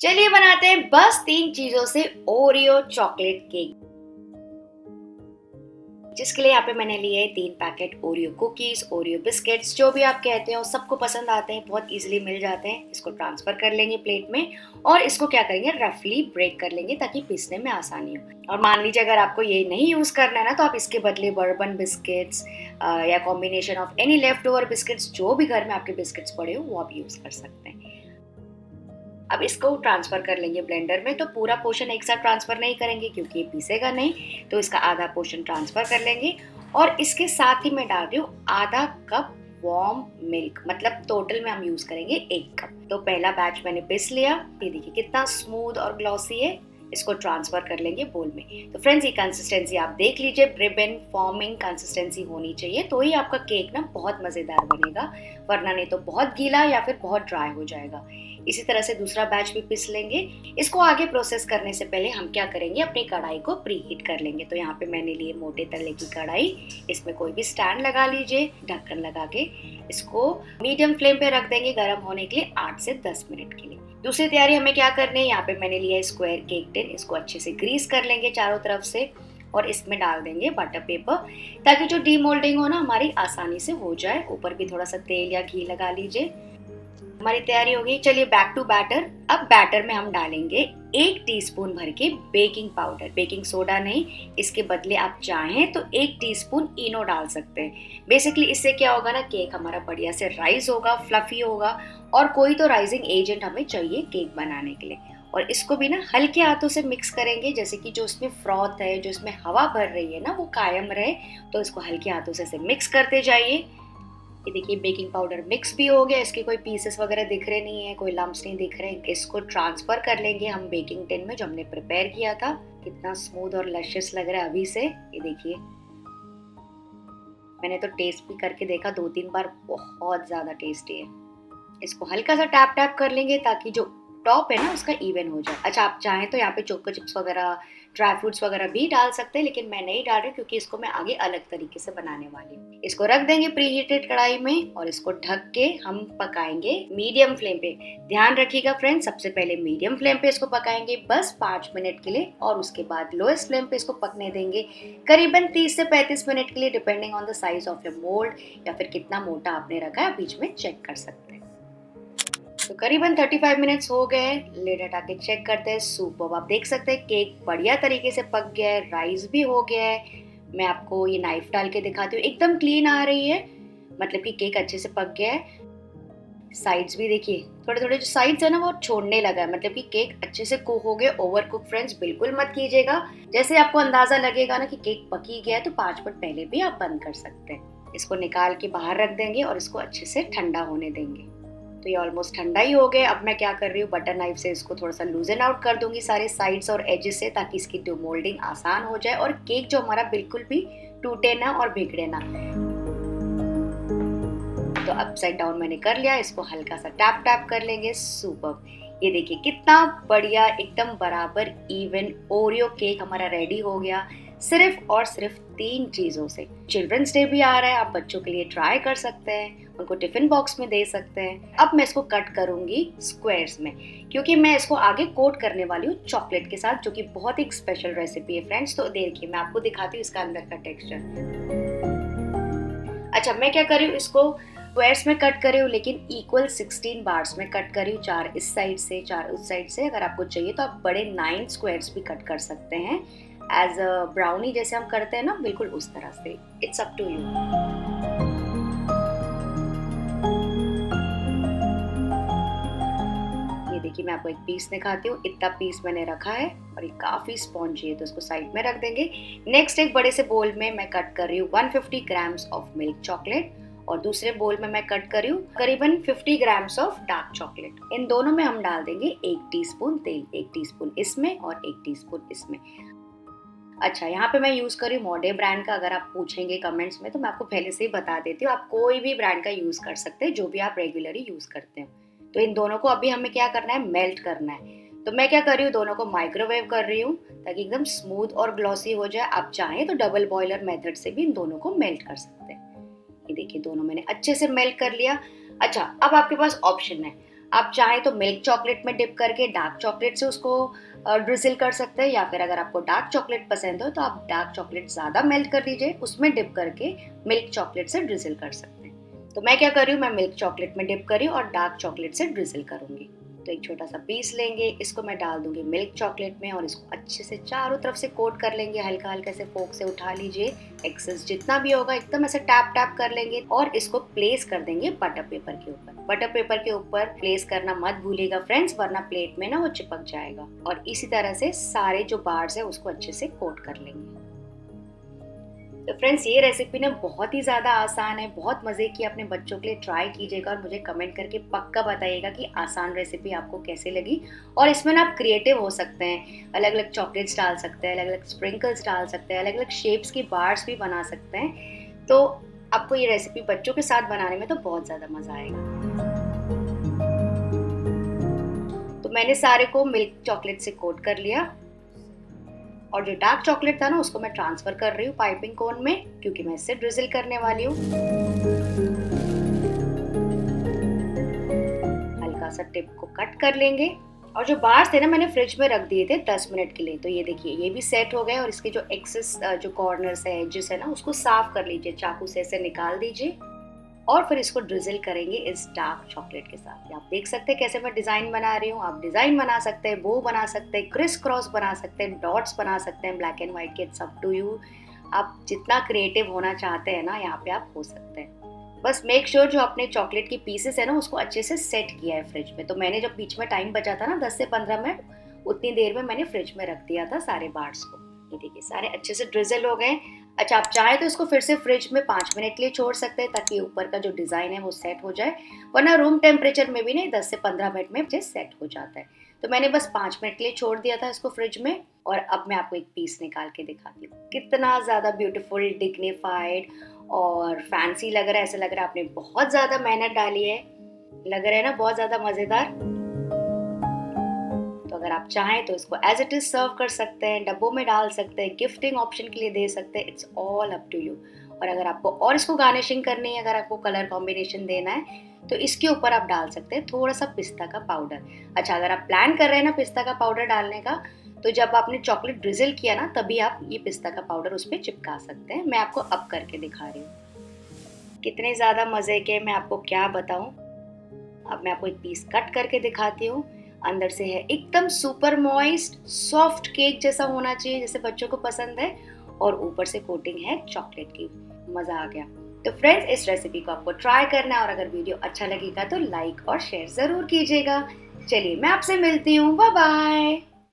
चलिए बनाते हैं बस 3 चीजों से ओरियो चॉकलेट केक। जिसके लिए यहाँ पे मैंने लिए 3 packet Oreo cookies, Oreo biscuits, जो भी आप कहते हो, सबको पसंद आते हैं, बहुत इजीली मिल जाते हैं। इसको ट्रांसफर कर लेंगे प्लेट में और इसको क्या करेंगे, रफली ब्रेक कर लेंगे ताकि पीसने में आसानी हो। और मान लीजिए अगर आपको ये नहीं यूज करना है ना, तो आप इसके बदले बर्बन बिस्किट्स या combination of any left over biscuits, जो भी घर में आपके बिस्किट्स पड़े हो, वो आप यूज कर सकते हैं। अब इसको ट्रांसफर कर लेंगे ब्लेंडर में। तो पूरा पोर्शन एक साथ ट्रांसफर नहीं करेंगे क्योंकि ये पीसेगा नहीं, तो इसका आधा पोर्शन ट्रांसफर कर लेंगे। और इसके साथ ही मैं डाल रही हूँ आधा कप वार्म मिल्क, मतलब टोटल में हम यूज करेंगे 1 कप। तो पहला बैच मैंने पीस लिया, ये देखिए कितना स्मूथ और ग्लॉसी है। इसको ट्रांसफर कर लेंगे बोल में। तो फ्रेंड्स, ये कंसिस्टेंसी आप देख लीजिए, रिबन फॉर्मिंग कंसिस्टेंसी होनी चाहिए, तो ही आपका केक ना बहुत मजेदार बनेगा, वरना नहीं तो बहुत गीला या फिर बहुत ड्राई हो जाएगा। इसी तरह से दूसरा बैच भी पीस लेंगे। इसको आगे प्रोसेस करने से पहले हम क्या करेंगे, अपनी कढ़ाई को प्री हीट कर लेंगे। तो यहाँ पे मैंने लिए मोटे तले की कढ़ाई, इसमें कोई भी स्टैंड लगा लीजिए, ढक्कन लगा के इसको मीडियम फ्लेम पे रख देंगे गर्म होने के लिए 8 से 10 मिनट के लिए। दूसरी तैयारी हमें क्या करनी है, यहाँ पे मैंने लिया है स्क्वायर केक टिन। इसको अच्छे से ग्रीस कर लेंगे चारों तरफ से और इसमें डाल देंगे बटर पेपर, ताकि जो डीमोल्डिंग हो ना हमारी आसानी से हो जाए। ऊपर भी थोड़ा सा तेल या घी लगा लीजिए। हमारी तैयारी हो गई। चलिए बैक टू बैटर। अब बैटर में हम डालेंगे 1 टीस्पून भर के बेकिंग पाउडर, बेकिंग सोडा नहीं, इसके बदले आप चाहें तो 1 टीस्पून इनो डाल सकते हैं। बेसिकली इससे क्या होगा ना, केक हमारा बढ़िया से राइज होगा, फ्लफी होगा। और कोई तो राइजिंग एजेंट हमें चाहिए केक बनाने के लिए। और इसको भी ना हल्के हाथों से मिक्स करेंगे, जैसे कि जो इसमें फ्रॉथ है, जो इसमें हवा भर रही है ना, वो कायम रहे। तो इसको हल्के हाथों से मिक्स करते जाइए। ये देखिए बेकिंग पाउडर मिक्स भी हो गया, इसके कोई पीसेस वगैरह दिख रहे नहीं है, कोई लम्प्स नहीं दिख रहे हैं। इसको ट्रांसफर कर लेंगे हम बेकिंग टिन में, जो हमने प्रिपेयर किया था। कितना स्मूथ और लशियस लग रहा है अभी से, ये देखिए। मैंने तो टेस्ट भी करके देखा 2-3 बार, बहुत ज्यादा टेस्टी है। इसको हल्का सा टैप टैप कर लेंगे ताकि जो टॉप है ना उसका इवन हो जाए। अच्छा, आप चाहें तो यहाँ पे चोको चिप्स वगैरह, ड्राई फ्रूट्स वगैरह भी डाल सकते हैं, लेकिन मैं नहीं डाल रही क्योंकि इसको मैं आगे अलग तरीके से बनाने वाली हूँ। इसको रख देंगे प्री हीटेड कढ़ाई में और इसको ढक के हम पकाएंगे मीडियम फ्लेम पे। ध्यान रखिएगा फ्रेंड्स, सबसे पहले मीडियम फ्लेम पे इसको पकाएंगे बस 5 मिनट के लिए, और उसके बाद लोएस्ट फ्लेम पे इसको पकने देंगे करीबन 30 से 35 मिनट के लिए, depending on the size of your mould, या फिर कितना मोटा आपने रखा है, बीच में चेक कर सकते हैं। तो करीबन 35 मिनट्स हो गए, लिड हटा के चेक करते हैं। सूप अब आप देख सकते हैं केक बढ़िया तरीके से पक गया है, राइस भी हो गया है। मैं आपको ये नाइफ डाल के दिखाती हूँ, एकदम क्लीन आ रही है, मतलब कि केक अच्छे से पक गया है। साइड्स भी देखिए, थोड़े थोड़े जो साइड्स है ना वो छोड़ने लगा है, मतलब कि केक अच्छे से कुक हो गया। ओवर कुक फ्रेंड्स बिल्कुल मत कीजिएगा। जैसे आपको अंदाजा लगेगा ना कि केक पकी गया है, तो 5 मिनट पहले भी आप बंद कर सकते हैं। इसको निकाल के बाहर रख देंगे और इसको अच्छे से ठंडा होने देंगे। तो ये ऑलमोस्ट ठंडा ही हो गया। अब मैं क्या कर रही हूँ, बटर नाइफ से इसको थोड़ा सा लूजन आउट कर दूंगी सारे साइड्स और एजेस से, ताकि इसकी डिमोल्डिंग आसान हो जाए और केक जो हमारा बिल्कुल भी टूटे ना और बिगड़े ना। तो अपसाइड डाउन मैंने कर लिया, इसको हल्का सा टैप टैप कर लेंगे। सुपर्ब, ये देखिए कितना बढ़िया, एकदम बराबर इवन ओरियो केक हमारा रेडी हो गया, सिर्फ और सिर्फ 3 चीजों से। चिल्ड्रंस डे भी आ रहा है, आप बच्चों के लिए ट्राई कर सकते हैं, उनको टिफिन बॉक्स में दे सकते हैं। अब मैं इसको कट करूंगी स्क्वायर्स में, क्योंकि मैं इसको आगे कोट करने वाली हूँ चॉकलेट के साथ, जो कि बहुत एक स्पेशल रेसिपी है फ्रेंड्स। तो देखिए मैं आपको दिखाती हूँ इसका अंदर का टेक्सचर। अच्छा, मैं क्या कर रही हूँ, इसको स्क्वायर्स में कट कर रही हूँ, लेकिन इक्वल 16 बार्स में कट कर रही हूँ, 4 इस साइड से 4 उस साइड से। अगर आपको चाहिए तो आप बड़े 9 स्क्वायर्स भी कट कर सकते हैं, एज अ ब्राउनी जैसे हम करते हैं ना, बिल्कुल उस तरह से। It's up to you. ये देखिए मैं आपको एक पीस दिखाती हूँ, इतना पीस मैंने रखा है और ये काफी स्पॉन्जी है, तो इसको साइड में रख देंगे। नेक्स्ट एक बड़े से बोल में मैं कट कर रही हूँ 150 ग्राम्स ऑफ मिल्क चॉकलेट, और दूसरे बोल में मैं कट कर रही हूँ करीबन 50 ग्राम्स ऑफ डार्क चॉकलेट। इन दोनों में हम डाल देंगे 1 टीस्पून तेल, 1 टीस्पून इसमें और 1 टीस्पून इसमें। अच्छा, यहाँ पे मैं यूज कर रही हूँ मॉडे ब्रांड का। अगर आप पूछेंगे कमेंट्स में तो मैं आपको पहले से ही बता देती हूँ, आप कोई भी ब्रांड का यूज कर सकते हैं, जो भी आप रेगुलरली यूज करते हो। तो इन दोनों को अभी हमें क्या करना है, मेल्ट करना है। तो मैं क्या कर रही हूँ, दोनों को माइक्रोवेव कर रही हूँ ताकि एकदम स्मूथ और ग्लॉसी हो जाए। आप चाहें तो डबल बॉयलर मेथड से भी इन दोनों को मेल्ट कर सकते हैं। ये देखिए दोनों मैंने अच्छे से मेल्ट कर लिया। अच्छा, अब आपके पास ऑप्शन है, आप चाहें तो मिल्क चॉकलेट में डिप करके डार्क चॉकलेट से उसको ड्रिजल कर सकते हैं, या फिर अगर आपको डार्क चॉकलेट पसंद हो तो आप डार्क चॉकलेट ज़्यादा मेल्ट कर लीजिए, उसमें डिप करके मिल्क चॉकलेट से ड्रिजल कर सकते हैं। तो मैं क्या कर रही हूँ, मैं मिल्क चॉकलेट में डिप करी और डार्क चॉकलेट से ड्रिजल करूँगी। तो एक छोटा सा पीस लेंगे, इसको मैं डाल दूंगी मिल्क चॉकलेट में और इसको अच्छे से चारों तरफ से कोट कर लेंगे। हल्का हल्का से फोक से उठा लीजिए, एक्सेस जितना भी होगा एकदम ऐसे टैप टैप कर लेंगे और इसको प्लेस कर देंगे बटर पेपर के ऊपर। बटर पेपर के ऊपर प्लेस करना मत भूलिएगा फ्रेंड्स, वरना प्लेट में ना वो चिपक जाएगा। और इसी तरह से सारे जो बार्स है उसको अच्छे से कोट कर लेंगे। तो फ्रेंड्स ये रेसिपी ना बहुत ही ज़्यादा आसान है, बहुत मज़े की, अपने बच्चों के लिए ट्राई कीजिएगा और मुझे कमेंट करके पक्का बताइएगा कि आसान रेसिपी आपको कैसे लगी। और इसमें ना आप क्रिएटिव हो सकते हैं, अलग अलग चॉकलेट्स डाल सकते हैं, अलग अलग स्प्रिंकल्स डाल सकते हैं, अलग अलग शेप्स की बार्स भी बना सकते हैं। तो आपको ये रेसिपी बच्चों के साथ बनाने में तो बहुत ज़्यादा मज़ा आएगा। तो मैंने सारे को मिल्क चॉकलेट से कोट कर लिया और जो डार्क चॉकलेट था ना उसको मैं ट्रांसफर कर रही हूँ पाइपिंग कोन में, क्योंकि मैं इससे ड्रिजल करने वाली हूँ। हल्का सा टिप को कट कर लेंगे और जो बार्स थे ना मैंने फ्रिज में रख दिए थे 10 मिनट के लिए। तो ये देखिए ये भी सेट हो गए और इसके जो एक्सेस जो कॉर्नर्स है, एजेस है ना, उसको साफ कर लीजिए, चाकू से ऐसे निकाल दीजिए और फिर इसको ड्रिजल करेंगे इस डार्क चॉकलेट के साथ। आप देख सकते हैं कैसे मैं डिज़ाइन बना रही हूँ। आप डिज़ाइन बना सकते हैं, बो बना सकते हैं, क्रिस क्रॉस बना सकते हैं, डॉट्स बना सकते हैं, ब्लैक एंड व्हाइट के, इट्स अप टू यू। आप जितना क्रिएटिव होना चाहते हैं ना यहाँ पे आप हो सकते हैं। बस मेक श्योर जो अपने चॉकलेट की पीसेस है ना उसको अच्छे से सेट किया है फ्रिज में। तो मैंने जब बीच में टाइम बचा था ना 10 से 15 मिनट, उतनी देर में मैंने फ्रिज में रख दिया था सारे बार्स को। ये देखिए सारे अच्छे से ड्रिजल हो गए। अच्छा, आप चाहे तो इसको फिर से फ्रिज में 5 मिनट के लिए छोड़ सकते हैं ताकि ऊपर का जो डिज़ाइन है वो सेट हो जाए, वरना रूम टेम्परेचर में भी नहीं 10 से 15 मिनट में अच्छे सेट हो जाता है। तो मैंने बस 5 मिनट के लिए छोड़ दिया था इसको फ्रिज में। और अब मैं आपको एक पीस निकाल के दिखाती हूँ, कितना ज़्यादा ब्यूटीफुल, डिग्निफाइड और फैंसी लग रहा है। ऐसा लग रहा है आपने बहुत ज़्यादा मेहनत डाली है, लग रहा है ना बहुत ज़्यादा मज़ेदार। तो अगर आप चाहें तो इसको एज इट इज सर्व कर सकते हैं, डब्बों में डाल सकते हैं, गिफ्टिंग ऑप्शन के लिए दे सकते हैं, it's all up to you. और अगर आपको और इसको गार्निशिंग करनी है, अगर आपको कलर कॉम्बिनेशन देना है तो इसके ऊपर आप डाल सकते हैं थोड़ा सा पिस्ता का पाउडर। अच्छा, अगर आप प्लान कर रहे हैं ना पिस्ता का पाउडर डालने का, तो जब आपने चॉकलेट ड्रिजल किया ना तभी आप ये पिस्ता का पाउडर उस पर चिपका सकते हैं। मैं आपको अब करके दिखा रही हूँ, कितने ज़्यादा मज़े के, मैं आपको क्या बताऊँ। अब मैं आपको एक पीस कट करके दिखाती हूँ। अंदर से है एकदम सुपर मॉइस्ट, सॉफ्ट केक जैसा होना चाहिए जैसे बच्चों को पसंद है, और ऊपर से कोटिंग है चॉकलेट की। मज़ा आ गया। तो फ्रेंड्स इस रेसिपी को आपको ट्राई करना है और अगर वीडियो अच्छा लगेगा तो लाइक और शेयर ज़रूर कीजिएगा। चलिए मैं आपसे मिलती हूँ, बाय बाय।